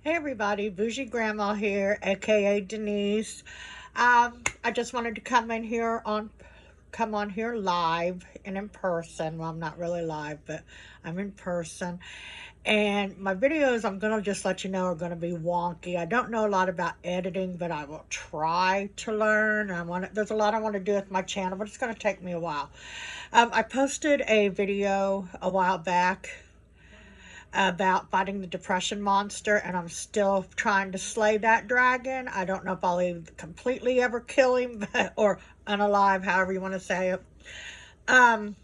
Hey everybody, Bougie Grandma here, aka Denise. I just wanted to come on here live and in person. Well, I'm not really live, but I'm in person. And my videos, I'm gonna just let you know, are gonna be wonky. I don't know a lot about editing, but I will try to learn. There's a lot I want to do with my channel, but it's gonna take me a while. I posted a video a while back about fighting the depression monster, and I'm still trying to slay that dragon. I don't know if I'll even completely ever kill him or unalive, however you want to say it. Um,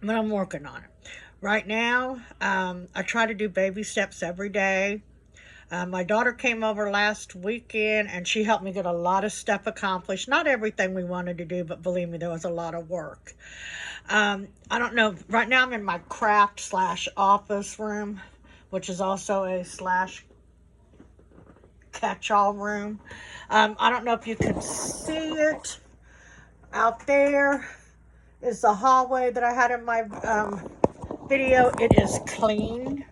but I'm working on it. Right now, I try to do baby steps every day. My daughter came over last weekend and she helped me get a lot of stuff accomplished. Not everything we wanted to do, but believe me, there was a lot of work. I don't know. Right now I'm in my craft slash office room, which is also a slash catch-all room. I don't know if you can see it. Out there is the hallway that I had in my video. It is cleaned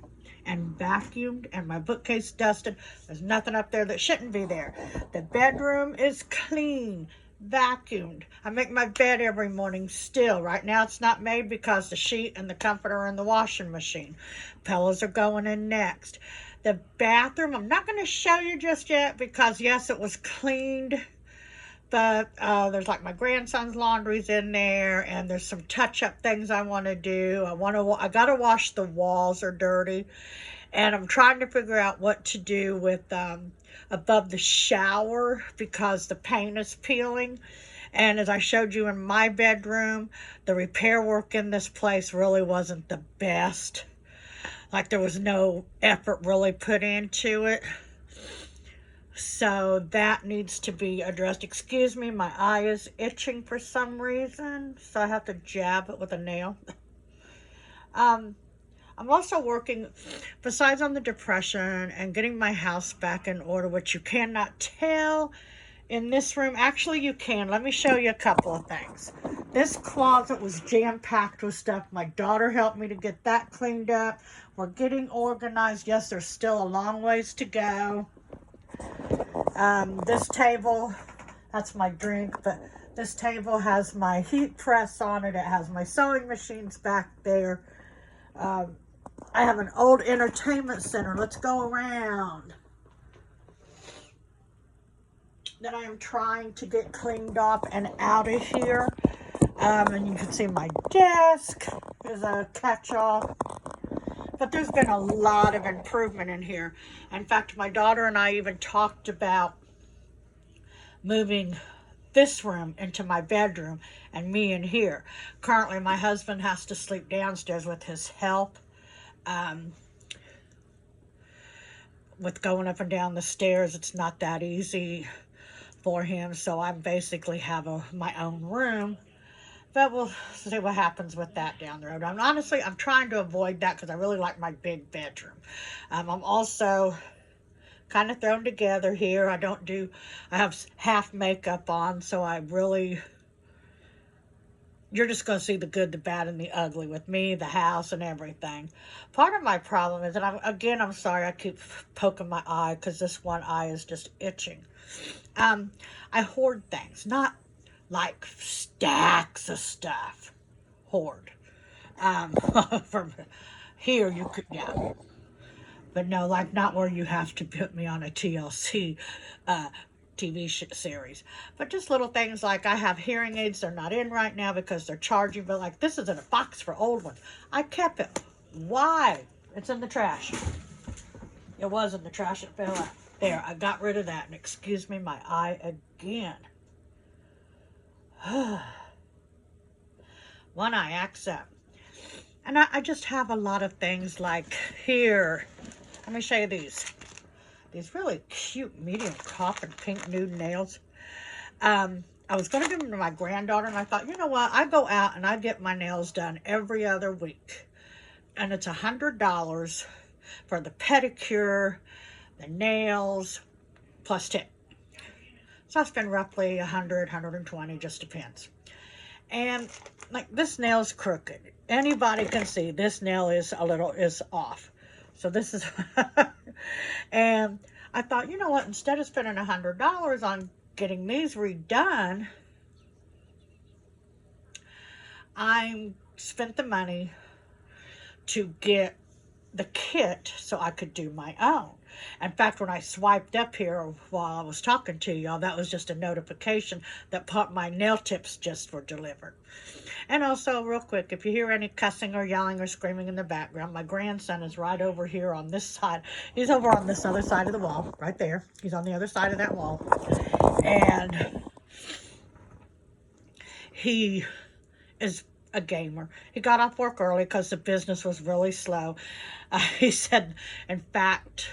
and vacuumed and my bookcase dusted. There's nothing up there that shouldn't be there. The bedroom is clean, vacuumed. I make my bed every morning still. Right now it's not made because the sheet and the comforter are in the washing machine. Pillows are going in next. The bathroom, I'm not going to show you just yet because yes, it was cleaned. But there's like my grandson's laundry's in there, and there's some touch-up things I want to do. I gotta wash the walls, are dirty, and I'm trying to figure out what to do with above the shower because the paint is peeling. And as I showed you in my bedroom, the repair work in this place really wasn't the best. Like there was no effort really put into it. So that needs to be addressed. Excuse me, my eye is itching for some reason, so I have to jab it with a nail. I'm also working, besides on the depression and getting my house back in order, which you cannot tell in this room. Actually, you can. Let me show you a couple of things. This closet was jam-packed with stuff. My daughter helped me to get that cleaned up. We're getting organized. Yes, there's still a long ways to go. This table, that's my drink, but this table has my heat press on it. It has my sewing machines back there. I have an old entertainment center. Let's go around. That I am trying to get cleaned up and out of here. And you can see my desk is a catch-all. But there's been a lot of improvement in here. In fact, my daughter and I even talked about moving this room into my bedroom and me in here. Currently, my husband has to sleep downstairs with his health. With going up and down the stairs, it's not that easy for him. So I basically have my own room. But we'll see what happens with that down the road. I'm trying to avoid that because I really like my big bedroom. I'm also kind of thrown together here. I have half makeup on, so you're just going to see the good, the bad, and the ugly with me, the house, and everything. Part of my problem is, and I'm sorry, I keep poking my eye because this one eye is just itching. I hoard things, not like stacks of stuff. Hoard. From here, you could, yeah. But no, like not where you have to put me on a TLC TV series. But just little things like I have hearing aids. They're not in right now because they're charging. But like this is in a box for old ones. I kept it. Why? It's in the trash. It was in the trash. It fell out. There, I got rid of that. And excuse me, my eye again. One eye acts up. And I just have a lot of things like here. Let me show you these. These really cute medium copper pink nude nails. I was going to give them to my granddaughter, and I thought, you know what? I go out and I get my nails done every other week. And it's $100 for the pedicure, the nails, plus tip. So I spend roughly $100, $120, just depends. And like this nail's crooked. Anybody can see this nail is off. So this is, And I thought, you know what, instead of spending $100 on getting these redone, I spent the money to get the kit so I could do my own. In fact, when I swiped up here while I was talking to y'all, that was just a notification that my nail tips just were delivered. And also, real quick, if you hear any cussing or yelling or screaming in the background, my grandson is right over here on this side. He's over on this other side of the wall, right there. He's on the other side of that wall. And he is a gamer. He got off work early because the business was really slow. He said, in fact,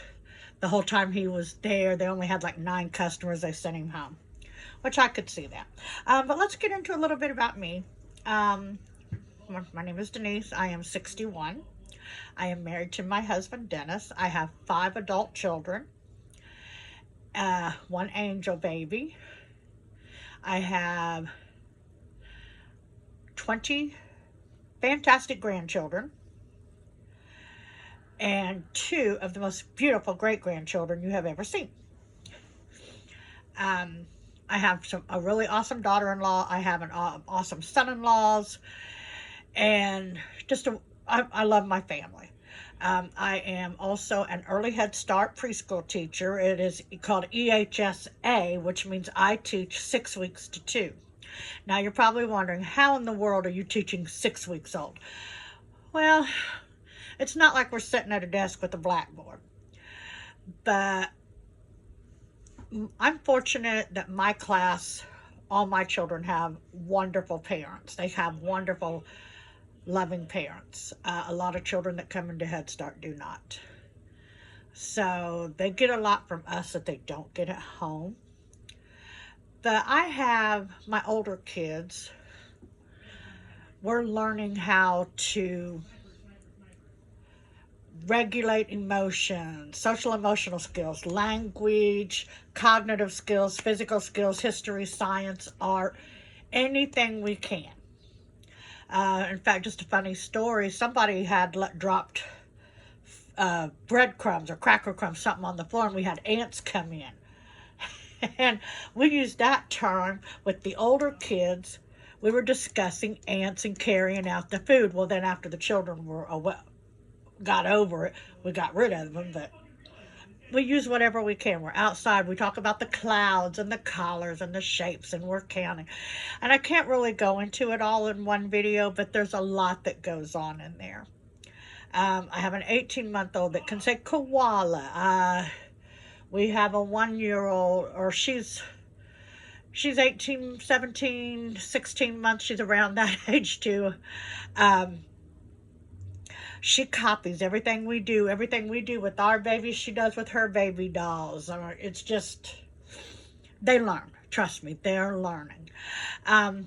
the whole time he was there, they only had like 9 customers. They sent him home, which I could see that. But let's get into a little bit about me. My name is Denise. I am 61. I am married to my husband, Dennis. I have 5 adult children, 1 angel baby. I have 20 fantastic grandchildren and 2 of the most beautiful great-grandchildren you have ever seen. I have a really awesome daughter-in-law. I have an awesome son-in-laws, and I love my family. I am also an early Head Start preschool teacher. It is called EHSA, which means I teach 6 weeks to 2. Now, you're probably wondering, how in the world are you teaching 6 weeks old? Well, it's not like we're sitting at a desk with a blackboard. But I'm fortunate that my class, all my children have wonderful parents. They have wonderful, loving parents. A lot of children that come into Head Start do not. So they get a lot from us that they don't get at home. But I have my older kids. We're learning how to regulate emotions, social emotional skills, language, cognitive skills, physical skills, history, science, art, anything we can. In fact, just a funny story, somebody had dropped breadcrumbs or cracker crumbs, something on the floor, and we had ants come in. And we used that term with the older kids. We were discussing ants and carrying out the food. Well, then after the children got over it, we got rid of them, but we use whatever we can. We're outside. We talk about the clouds and the colors and the shapes, and we're counting. And I can't really go into it all in one video, but there's a lot that goes on in there. I have an 18-month-old that can say koala. We have a 1-year-old, or she's 18, 17, 16 months. She's around that age too. She copies everything we do. Everything we do with our babies, she does with her baby dolls. It's just, they learn. Trust me, they're learning. And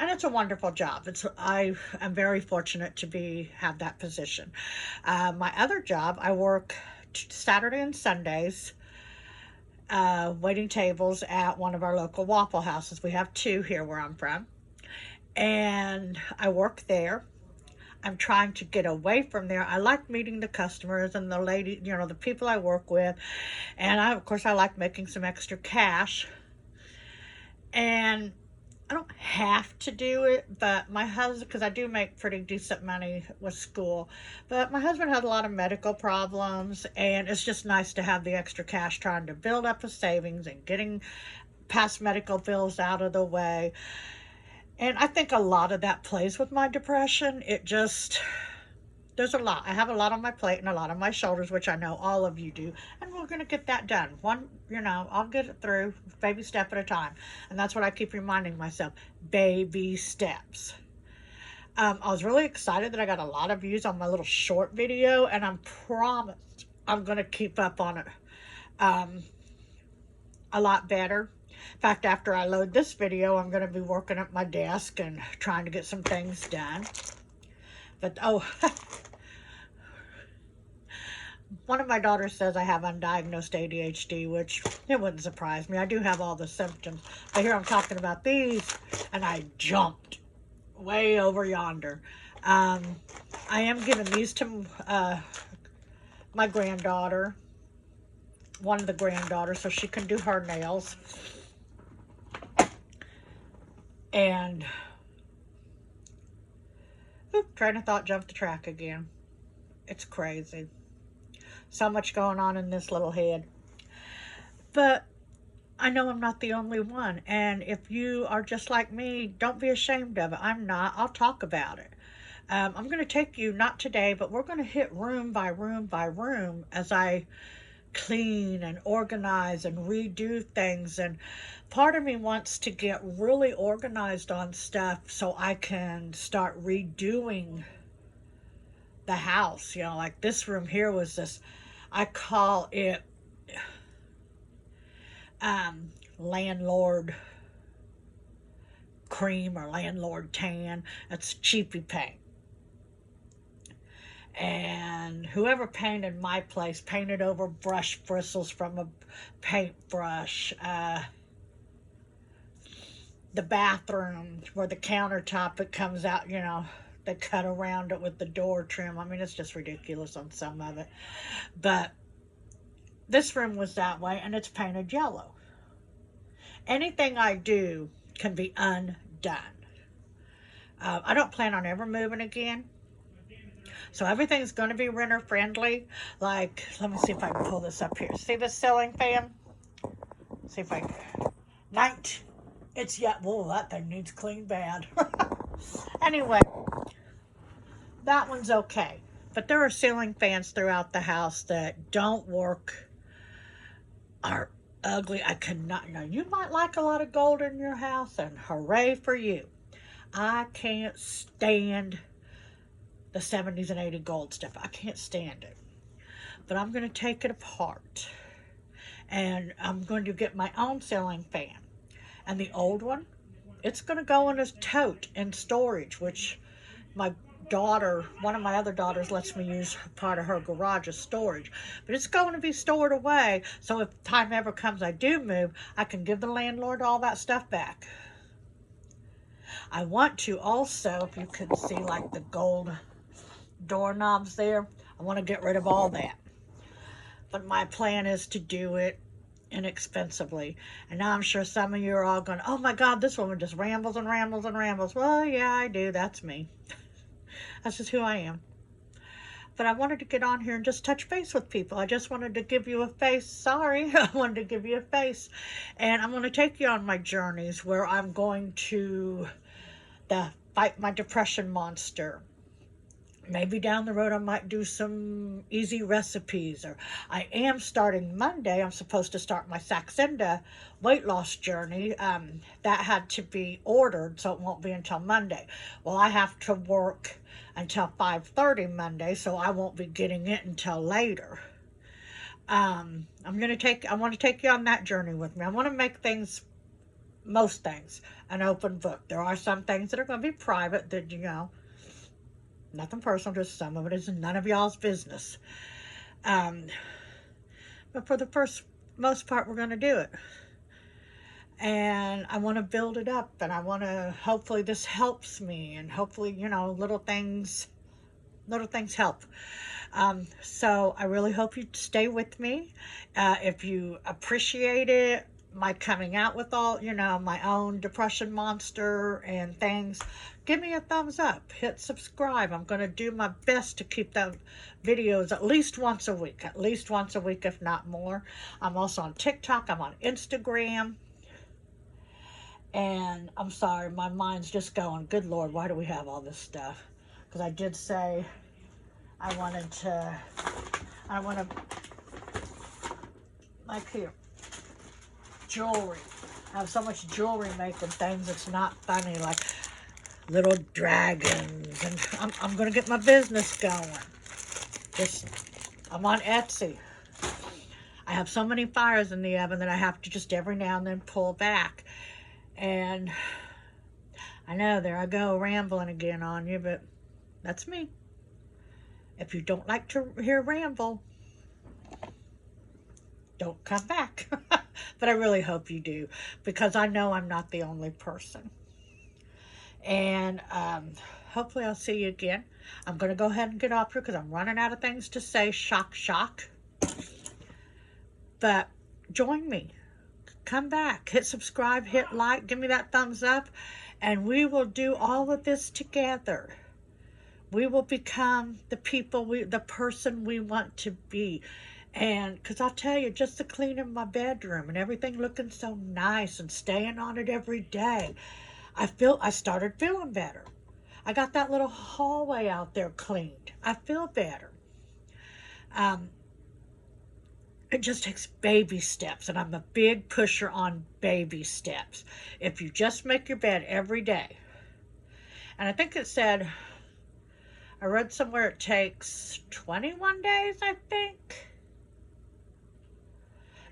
it's a wonderful job. I am very fortunate to have that position. My other job, I work Saturday and Sundays, waiting tables at one of our local Waffle Houses. We have 2 here where I'm from. And I work there. I'm trying to get away from there. I like meeting the customers and the people I work with. And of course, I like making some extra cash. And I don't have to do it, but my husband, because I do make pretty decent money with school, but my husband has a lot of medical problems, and it's just nice to have the extra cash trying to build up a savings and getting past medical bills out of the way. And I think a lot of that plays with my depression. There's a lot. I have a lot on my plate and a lot on my shoulders, which I know all of you do. And we're going to get that done. I'll get it through, baby step at a time. And that's what I keep reminding myself, baby steps. I was really excited that I got a lot of views on my little short video, and I'm promised I'm going to keep up on it a lot better. In fact, after I load this video, I'm going to be working at my desk and trying to get some things done. But, one of my daughters says I have undiagnosed ADHD, which it wouldn't surprise me. I do have all the symptoms. But here I'm talking about these, and I jumped way over yonder. I am giving these to my granddaughter. one of the granddaughters so she can do her nails. And train of thought jumped the track again. It's crazy. So much going on in this little head. But I know I'm not the only one. And if you are just like me, don't be ashamed of it. I'm not. I'll talk about it. I'm going to take you, not today, but we're going to hit room by room by room as I clean and organize and redo things. And part of me wants to get really organized on stuff so I can start redoing the house. You know, like this room here was this, I call it landlord cream or landlord tan. It's cheapy paint. And whoever painted my place painted over brush bristles from a paintbrush. The bathroom where the countertop, it comes out, you know, they cut around it with the door trim. I mean, it's just ridiculous on some of it. But this room was that way, and it's painted yellow. Anything I do can be undone. I don't plan on ever moving again. So everything's going to be renter friendly. Like, let me see if I can pull this up here. See this ceiling fan? See if I can. It's yet. Whoa, that thing needs clean bad. Anyway, that one's okay. But there are ceiling fans throughout the house that don't work, are ugly. I cannot. Now, you might like a lot of gold in your house, and hooray for you. I can't stand the 70s and 80s gold stuff. I can't stand it. But I'm going to take it apart. And I'm going to get my own ceiling fan. And the old one, it's going to go in a tote in storage, which my daughter, one of my other daughters, lets me use part of her garage as storage. But it's going to be stored away, so if time ever comes I do move, I can give the landlord all that stuff back. I want to also, if you can see like the gold doorknobs there, I want to get rid of all that. But my plan is to do it inexpensively. And now I'm sure some of you are all going, oh my God, this woman just rambles and rambles and rambles. Well, yeah, I do. That's me. That's just who I am. But I wanted to get on here and just touch base with people. I just wanted to give you a face. Sorry, I wanted to give you a face. And I'm going to take you on my journeys where I'm going to fight my depression monster. Maybe down the road I might do some easy recipes. Or I am starting Monday. I'm supposed to start my Saxenda weight loss journey. That had to be ordered, so it won't be until Monday. Well, I have to work until 5:30 Monday, so I won't be getting it until later. I want to take you on that journey with me. I want to make things, most things, an open book. There are some things that are going to be private that, you know, nothing personal, just some of it is none of y'all's business. But for the most part, we're going to do it. And I want to build it up, and I want to, hopefully this helps me, and hopefully, you know, little things help. So I really hope you stay with me. If you appreciate it, my coming out with all, you know, my own depression monster and things, give me a thumbs up, hit subscribe. I'm going to do my best to keep the videos at least once a week, if not more. I'm also on TikTok, I'm on Instagram. And I'm sorry, my mind's just going, good Lord, why do we have all this stuff? Because I did say I want to, like here, jewelry. I have so much jewelry making things, it's not funny, like little dragons. And I'm going to get my business going. I'm on Etsy. I have so many fires in the oven that I have to just every now and then pull back. And I know, there I go, rambling again on you, but that's me. If you don't like to hear ramble, don't come back. But I really hope you do, because I know I'm not the only person. And hopefully I'll see you again. I'm going to go ahead and get off here because I'm running out of things to say. Shock, shock. But join me. Come back. Hit subscribe, hit like, give me that thumbs up, and we will do all of this together. We will become the people, the person we want to be. And because I'll tell you, just the cleaning my bedroom and everything looking so nice and staying on it every day, I started feeling better. I got that little hallway out there cleaned. I feel better. It just takes baby steps, and I'm a big pusher on baby steps. If you just make your bed every day, and I think it said, I read somewhere it takes 21 days, I think,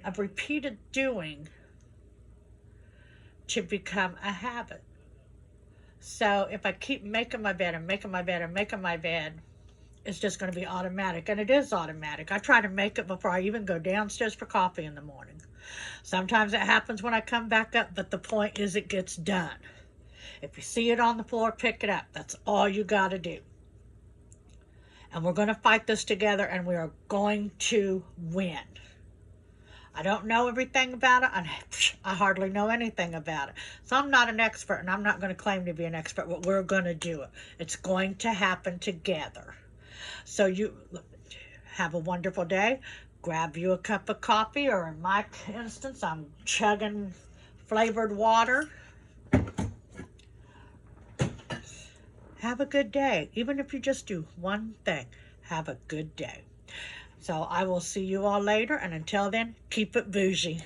of repeated doing to become a habit. So if I keep making my bed and making my bed and making my bed, it's just going to be automatic. And it is automatic. I try to make it before I even go downstairs for coffee in the morning. Sometimes it happens when I come back up, but the point is it gets done. If you see it on the floor, pick it up. That's all you got to do. And we're going to fight this together, and we are going to win. I don't know everything about it. I hardly know anything about it. So I'm not an expert, and I'm not going to claim to be an expert, but we're going to do it. It's going to happen together. So you have a wonderful day. Grab you a cup of coffee, or in my instance, I'm chugging flavored water. Have a good day. Even if you just do one thing, have a good day. So I will see you all later, and until then, keep it bougie.